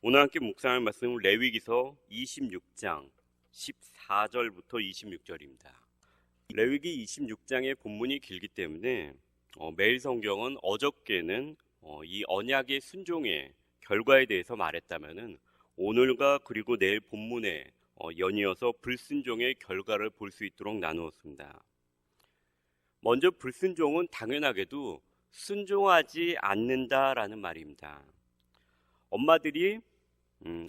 오늘 함께 묵상할 말씀은 레위기서 26장 14절부터 26절입니다. 레위기 26장의 본문이 길기 때문에 매일 성경은 어저께는 이 언약의 순종의 결과에 대해서 말했다면은 오늘과 그리고 내일 본문에 연이어서 불순종의 결과를 볼 수 있도록 나누었습니다. 먼저 불순종은 당연하게도 순종하지 않는다라는 말입니다. 엄마들이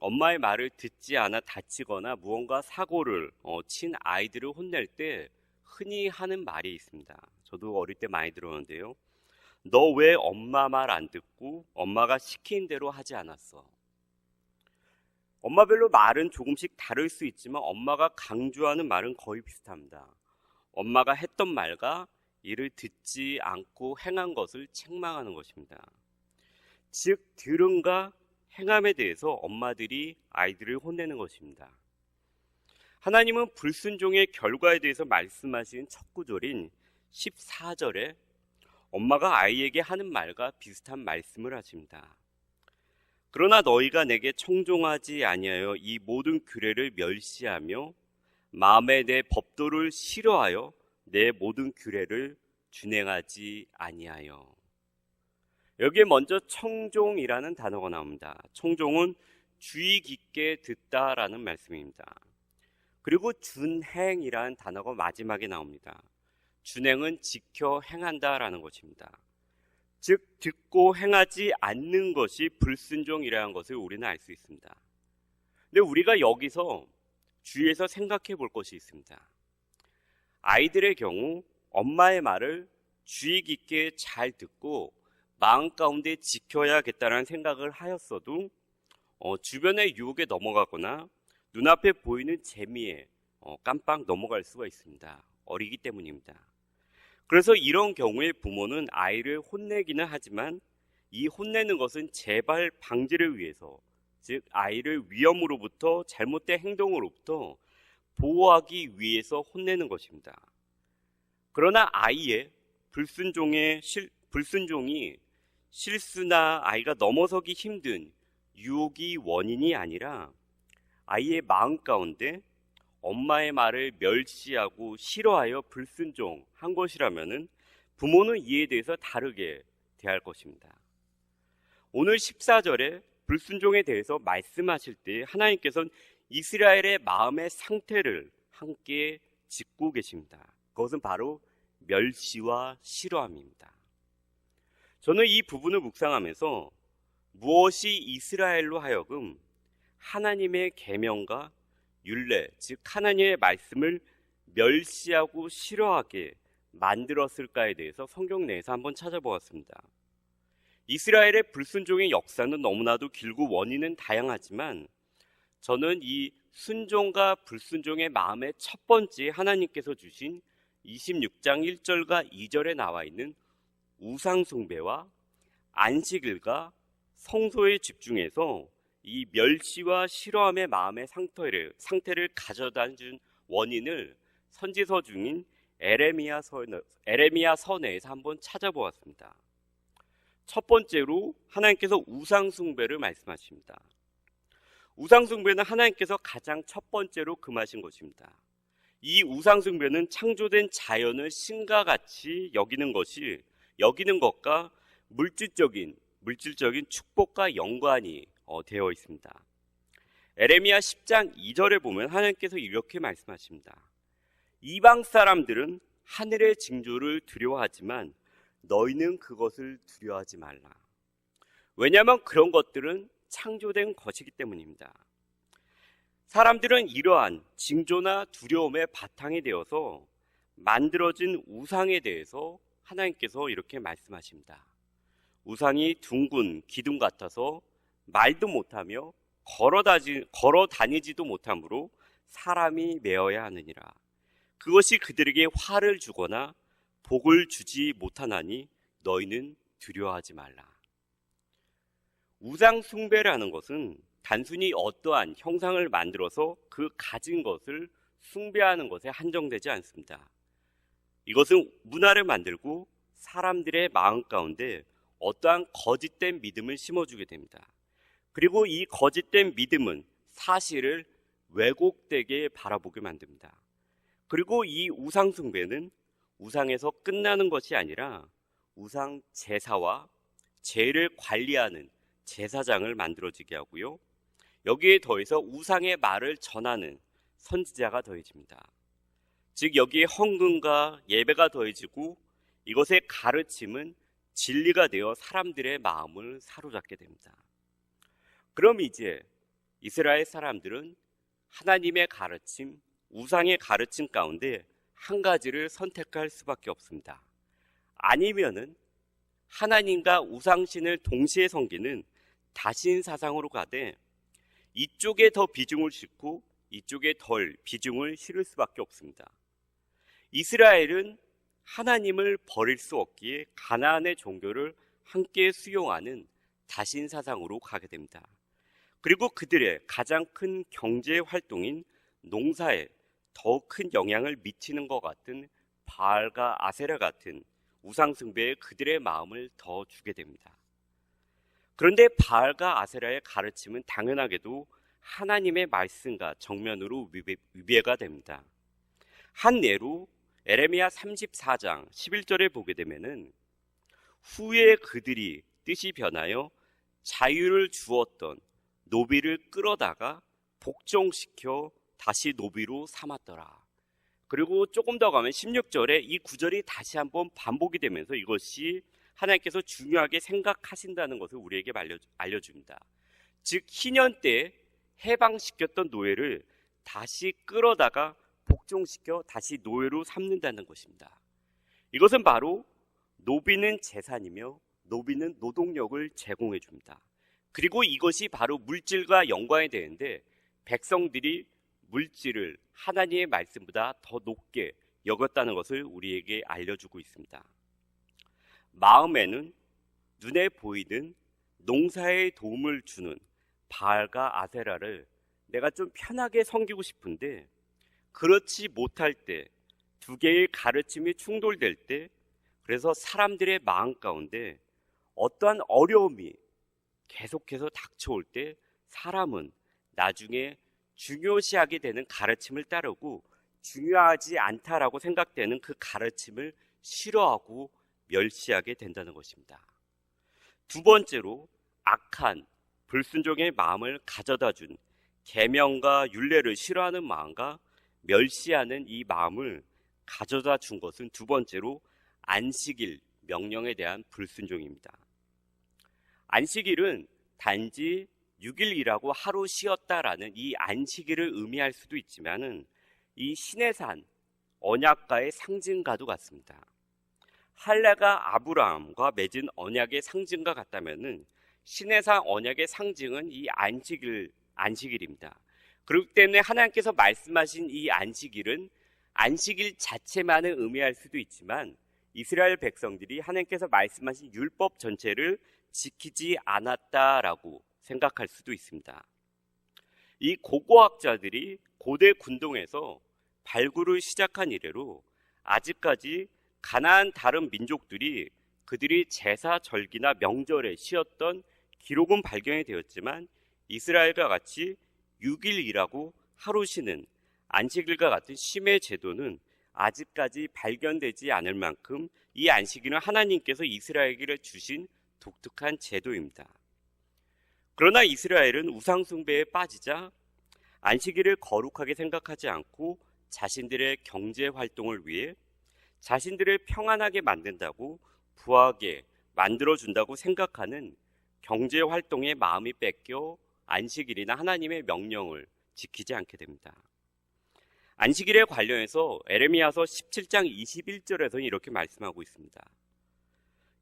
엄마의 말을 듣지 않아 다치거나 무언가 사고를 친 아이들을 혼낼 때 흔히 하는 말이 있습니다. 저도 어릴 때 많이 들었는데요. 너 왜 엄마 말 안 듣고 엄마가 시킨 대로 하지 않았어? 엄마별로 말은 조금씩 다를 수 있지만 엄마가 강조하는 말은 거의 비슷합니다. 엄마가 했던 말과 이를 듣지 않고 행한 것을 책망하는 것입니다. 즉 들음과 행함에 대해서 엄마들이 아이들을 혼내는 것입니다. 하나님은 불순종의 결과에 대해서 말씀하신 첫 구절인 14절에 엄마가 아이에게 하는 말과 비슷한 말씀을 하십니다. 그러나 너희가 내게 청종하지 아니하여 이 모든 규례를 멸시하며 마음에 내 법도를 싫어하여 내 모든 규례를 준행하지 아니하여. 여기에 먼저 청종이라는 단어가 나옵니다. 청종은 주의 깊게 듣다라는 말씀입니다. 그리고 준행이라는 단어가 마지막에 나옵니다. 준행은 지켜 행한다라는 것입니다. 즉 듣고 행하지 않는 것이 불순종이라는 것을 우리는 알 수 있습니다. 근데 우리가 여기서 주위에서 생각해 볼 것이 있습니다. 아이들의 경우 엄마의 말을 주의 깊게 잘 듣고 마음 가운데 지켜야겠다는 생각을 하였어도 주변의 유혹에 넘어가거나 눈앞에 보이는 재미에 깜빡 넘어갈 수가 있습니다. 어리기 때문입니다. 그래서 이런 경우에 부모는 아이를 혼내기는 하지만 이 혼내는 것은 재발 방지를 위해서, 즉 아이를 위험으로부터 잘못된 행동으로부터 보호하기 위해서 혼내는 것입니다. 그러나 아이의 불순종이 실수나 아이가 넘어서기 힘든 유혹이 원인이 아니라 아이의 마음 가운데 엄마의 말을 멸시하고 싫어하여 불순종한 것이라면 부모는 이에 대해서 다르게 대할 것입니다. 오늘 14절에 불순종에 대해서 말씀하실 때 하나님께서는 이스라엘의 마음의 상태를 함께 짚고 계십니다. 그것은 바로 멸시와 싫어함입니다. 저는 이 부분을 묵상하면서 무엇이 이스라엘로 하여금 하나님의 계명과 율례, 즉 하나님의 말씀을 멸시하고 싫어하게 만들었을까에 대해서 성경 내에서 한번 찾아보았습니다. 이스라엘의 불순종의 역사는 너무나도 길고 원인은 다양하지만 저는 이 순종과 불순종의 마음의 첫 번째 하나님께서 주신 26장 1절과 2절에 나와 있는 우상숭배와 안식일과 성소에 집중해서 이 멸시와 싫어함의 마음의 상태를 가져다 준 원인을 선지서 중인 에레미야 서내에서 한번 찾아보았습니다. 첫 번째로 하나님께서 우상숭배를 말씀하십니다. 우상숭배는 하나님께서 가장 첫 번째로 금하신 것입니다. 이 우상숭배는 창조된 자연을 신과 같이 여기는 것과 물질적인 축복과 연관이 되어 있습니다. 에레미야 10장 2절에 보면 하나님께서 이렇게 말씀하십니다. 이방 사람들은 하늘의 징조를 두려워하지만 너희는 그것을 두려워하지 말라. 왜냐하면 그런 것들은 창조된 것이기 때문입니다. 사람들은 이러한 징조나 두려움의 바탕이 되어서 만들어진 우상에 대해서 하나님께서 이렇게 말씀하십니다. 우상이 둥근 기둥 같아서 말도 못하며 걸어 다니지도 못하므로 사람이 메어야 하느니라. 그것이 그들에게 화를 주거나 복을 주지 못하나니 너희는 두려워하지 말라. 우상 숭배라는 것은 단순히 어떠한 형상을 만들어서 그 가진 것을 숭배하는 것에 한정되지 않습니다. 이것은 문화를 만들고 사람들의 마음 가운데 어떠한 거짓된 믿음을 심어주게 됩니다. 그리고 이 거짓된 믿음은 사실을 왜곡되게 바라보게 만듭니다. 그리고 이 우상 숭배는 우상에서 끝나는 것이 아니라 우상 제사와 제를 관리하는 제사장을 만들어지게 하고요. 여기에 더해서 우상의 말을 전하는 선지자가 더해집니다. 즉 여기에 헌금과 예배가 더해지고 이것의 가르침은 진리가 되어 사람들의 마음을 사로잡게 됩니다. 그럼 이제 이스라엘 사람들은 하나님의 가르침, 우상의 가르침 가운데 한 가지를 선택할 수밖에 없습니다. 아니면은 하나님과 우상신을 동시에 섬기는 다신 사상으로 가되 이쪽에 더 비중을 싣고 이쪽에 덜 비중을 실을 수밖에 없습니다. 이스라엘은 하나님을 버릴 수 없기에 가나안의 종교를 함께 수용하는 다신 사상으로 가게 됩니다. 그리고 그들의 가장 큰 경제 활동인 농사에 더 큰 영향을 미치는 것 같은 바알과 아세라 같은 우상 숭배에 그들의 마음을 더 주게 됩니다. 그런데 바알과 아세라의 가르침은 당연하게도 하나님의 말씀과 정면으로 위배가 됩니다. 한 예로 에레미야 34장 11절에 보게 되면은 후에 그들이 뜻이 변하여 자유를 주었던 노비를 끌어다가 복종시켜 다시 노비로 삼았더라. 그리고 조금 더 가면 16절에 이 구절이 다시 한번 반복이 되면서 이것이 하나님께서 중요하게 생각하신다는 것을 우리에게 알려줍니다. 즉 희년 때 해방시켰던 노예를 다시 끌어다가 복종시켜 다시 노예로 삼는다는 것입니다. 이것은 바로 노비는 재산이며 노비는 노동력을 제공해 줍니다. 그리고 이것이 바로 물질과 연관이 되는데 백성들이 물질을 하나님의 말씀보다 더 높게 여겼다는 것을 우리에게 알려주고 있습니다. 마음에는 눈에 보이는 농사에 도움을 주는 바알과 아세라를 내가 좀 편하게 섬기고 싶은데 그렇지 못할 때 두 개의 가르침이 충돌될 때 그래서 사람들의 마음 가운데 어떠한 어려움이 계속해서 닥쳐올 때 사람은 나중에 중요시하게 되는 가르침을 따르고 중요하지 않다라고 생각되는 그 가르침을 싫어하고 멸시하게 된다는 것입니다. 두 번째로 악한 불순종의 마음을 가져다 준 계명과 율례를 싫어하는 마음과 멸시하는 이 마음을 가져다 준 것은 두 번째로 안식일 명령에 대한 불순종입니다. 안식일은 단지 6일 일하고 하루 쉬었다라는 이 안식일을 의미할 수도 있지만은 이 시내산 언약과의 상징과도 같습니다. 할례가 아브라함과 맺은 언약의 상징과 같다면은 시내산 언약의 상징은 이 안식일입니다. 그렇기 때문에 하나님께서 말씀하신 이 안식일은 안식일 자체만을 의미할 수도 있지만 이스라엘 백성들이 하나님께서 말씀하신 율법 전체를 지키지 않았다라고 생각할 수도 있습니다. 이 고고학자들이 고대 군동에서 발굴을 시작한 이래로 아직까지 가나안 다른 민족들이 그들이 제사, 절기나 명절에 쉬었던 기록은 발견이 되었지만 이스라엘과 같이 6일 일하고 하루 쉬는 안식일과 같은 쉼의 제도는 아직까지 발견되지 않을 만큼 이 안식일은 하나님께서 이스라엘에게 주신 독특한 제도입니다. 그러나 이스라엘은 우상 숭배에 빠지자 안식일을 거룩하게 생각하지 않고 자신들의 경제 활동을 위해 자신들을 평안하게 만든다고 부하게 만들어준다고 생각하는 경제 활동에 마음이 뺏겨 안식일이나 하나님의 명령을 지키지 않게 됩니다. 안식일에 관련해서 에레미야서 17장 21절에서는 이렇게 말씀하고 있습니다.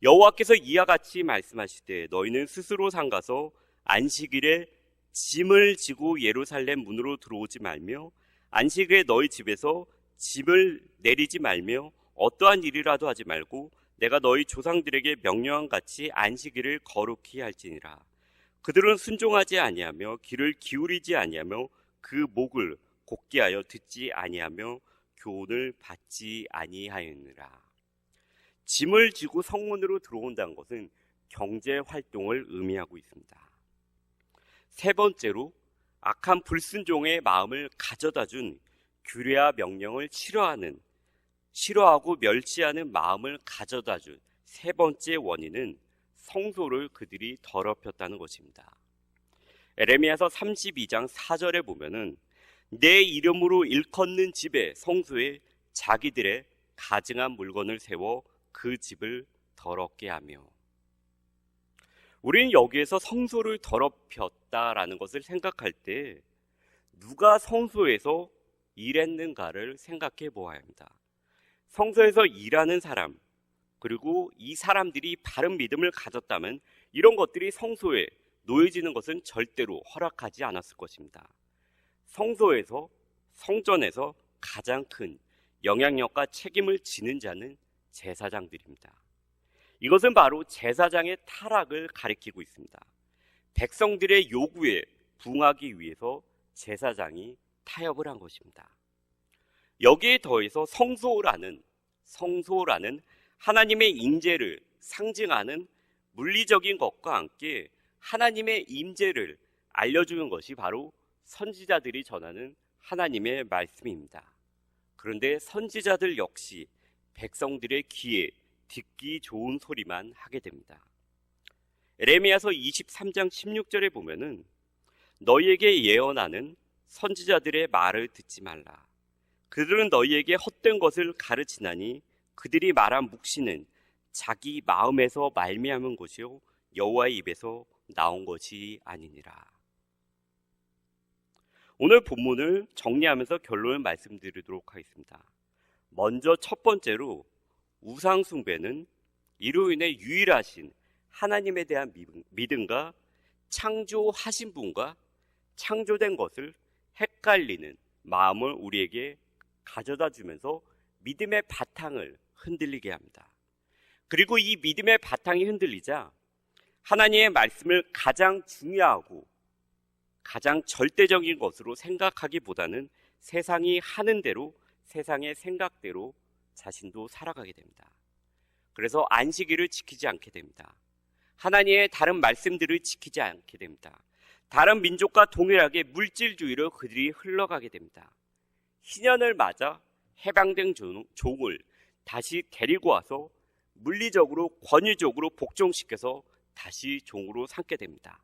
여호와께서 이와 같이 말씀하시되 너희는 스스로 상가서 안식일에 짐을 지고 예루살렘 문으로 들어오지 말며 안식일에 너희 집에서 짐을 내리지 말며 어떠한 일이라도 하지 말고 내가 너희 조상들에게 명령한 같이 안식일을 거룩히 할지니라. 그들은 순종하지 아니하며 귀를 기울이지 아니하며 그 목을 곧게 하여 듣지 아니하며 교훈을 받지 아니하였느라. 짐을 지고 성문으로 들어온다는 것은 경제 활동을 의미하고 있습니다. 세 번째로 악한 불순종의 마음을 가져다 준 규례와 명령을 싫어하고 멸시하는 마음을 가져다 준 세 번째 원인은 성소를 그들이 더럽혔다는 것입니다. 에레미야서 32장 4절에 보면은 내 이름으로 일컫는 집에 성소에 자기들의 가증한 물건을 세워 그 집을 더럽게 하며, 우리는 여기에서 성소를 더럽혔다라는 것을 생각할 때 누가 성소에서 일했는가를 생각해 보아야 합니다. 성소에서 일하는 사람, 그리고 이 사람들이 바른 믿음을 가졌다면 이런 것들이 성소에 놓여지는 것은 절대로 허락하지 않았을 것입니다. 성소에서, 성전에서 가장 큰 영향력과 책임을 지는 자는 제사장들입니다. 이것은 바로 제사장의 타락을 가리키고 있습니다. 백성들의 요구에 부응하기 위해서 제사장이 타협을 한 것입니다. 여기에 더해서 성소라는 하나님의 임재를 상징하는 물리적인 것과 함께 하나님의 임재를 알려주는 것이 바로 선지자들이 전하는 하나님의 말씀입니다. 그런데 선지자들 역시 백성들의 귀에 듣기 좋은 소리만 하게 됩니다. 에레미야서 23장 16절에 보면은 너희에게 예언하는 선지자들의 말을 듣지 말라. 그들은 너희에게 헛된 것을 가르치나니 그들이 말한 묵시는 자기 마음에서 말미암은 것이요 여호와의 입에서 나온 것이 아니니라. 오늘 본문을 정리하면서 결론을 말씀드리도록 하겠습니다. 먼저 첫 번째로 우상 숭배는 이로 인해 유일하신 하나님에 대한 믿음과 창조하신 분과 창조된 것을 헷갈리는 마음을 우리에게 가져다 주면서 믿음의 바탕을 흔들리게 합니다. 그리고 이 믿음의 바탕이 흔들리자 하나님의 말씀을 가장 중요하고 가장 절대적인 것으로 생각하기보다는 세상이 하는 대로, 세상의 생각대로 자신도 살아가게 됩니다. 그래서 안식일을 지키지 않게 됩니다. 하나님의 다른 말씀들을 지키지 않게 됩니다. 다른 민족과 동일하게 물질주의로 그들이 흘러가게 됩니다. 희년을 맞아 해방된 종을 다시 데리고 와서 물리적으로 권위적으로 복종시켜서 다시 종으로 삼게 됩니다.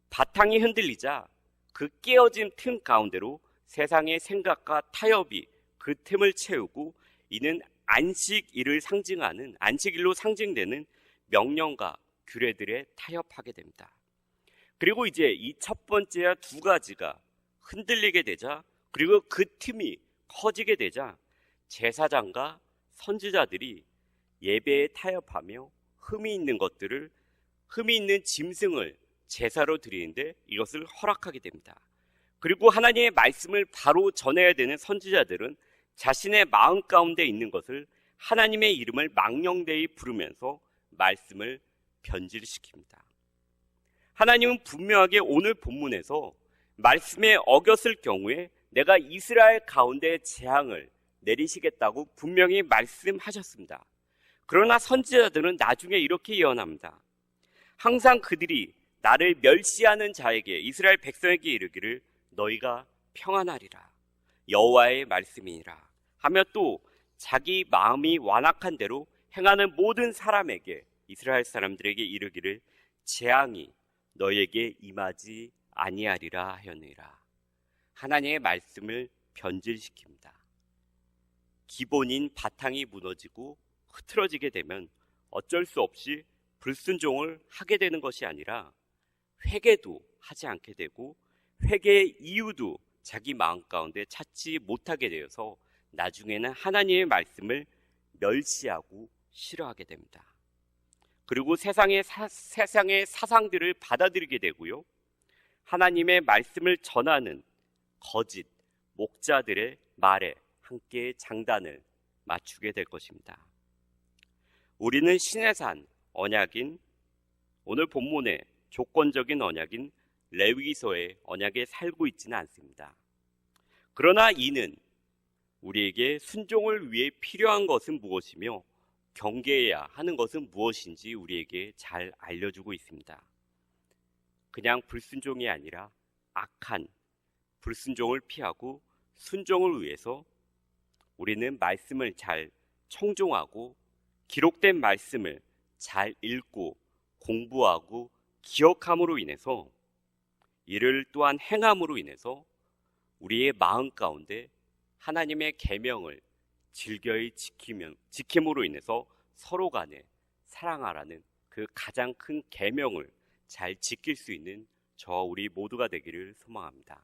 바탕이 흔들리자 그 깨어진 틈 가운데로 세상의 생각과 타협이 그 틈을 채우고 이는 안식일을 상징하는, 안식일로 상징되는 명령과 규례들에 타협하게 됩니다. 그리고 이제 이 첫 번째와 두 가지가 흔들리게 되자, 그리고 그 틈이 커지게 되자 제사장과 선지자들이 예배에 타협하며 흠이 있는 짐승을 제사로 드리는데 이것을 허락하게 됩니다. 그리고 하나님의 말씀을 바로 전해야 되는 선지자들은 자신의 마음 가운데 있는 것을 하나님의 이름을 망령되이 부르면서 말씀을 변질시킵니다. 하나님은 분명하게 오늘 본문에서 말씀에 어겼을 경우에 내가 이스라엘 가운데 재앙을 내리시겠다고 분명히 말씀하셨습니다. 그러나 선지자들은 나중에 이렇게 예언합니다. 항상 그들이 나를 멸시하는 자에게, 이스라엘 백성에게 이르기를 너희가 평안하리라, 여호와의 말씀이니라 하며 또 자기 마음이 완악한 대로 행하는 모든 사람에게, 이스라엘 사람들에게 이르기를 재앙이 너희에게 임하지 아니하리라 하였느니라. 하나님의 말씀을 변질시킵니다. 기본인 바탕이 무너지고 흐트러지게 되면 어쩔 수 없이 불순종을 하게 되는 것이 아니라 회개도 하지 않게 되고 회개의 이유도 자기 마음 가운데 찾지 못하게 되어서 나중에는 하나님의 말씀을 멸시하고 싫어하게 됩니다. 그리고 세상의 사상들을 받아들이게 되고요, 하나님의 말씀을 전하는 거짓 목자들의 말에 함께 장단을 맞추게 될 것입니다. 우리는 신의 산 언약인, 오늘 본문의 조건적인 언약인 레위기서의 언약에 살고 있지는 않습니다. 그러나 이는 우리에게 순종을 위해 필요한 것은 무엇이며 경계해야 하는 것은 무엇인지 우리에게 잘 알려주고 있습니다. 그냥 불순종이 아니라 악한 불순종을 피하고 순종을 위해서 우리는 말씀을 잘 청종하고 기록된 말씀을 잘 읽고 공부하고 기억함으로 인해서 이를 또한 행함으로 인해서 우리의 마음 가운데 하나님의 계명을 즐겨이 지킴으로 인해서 서로 간에 사랑하라는 그 가장 큰 계명을 잘 지킬 수 있는 저와 우리 모두가 되기를 소망합니다.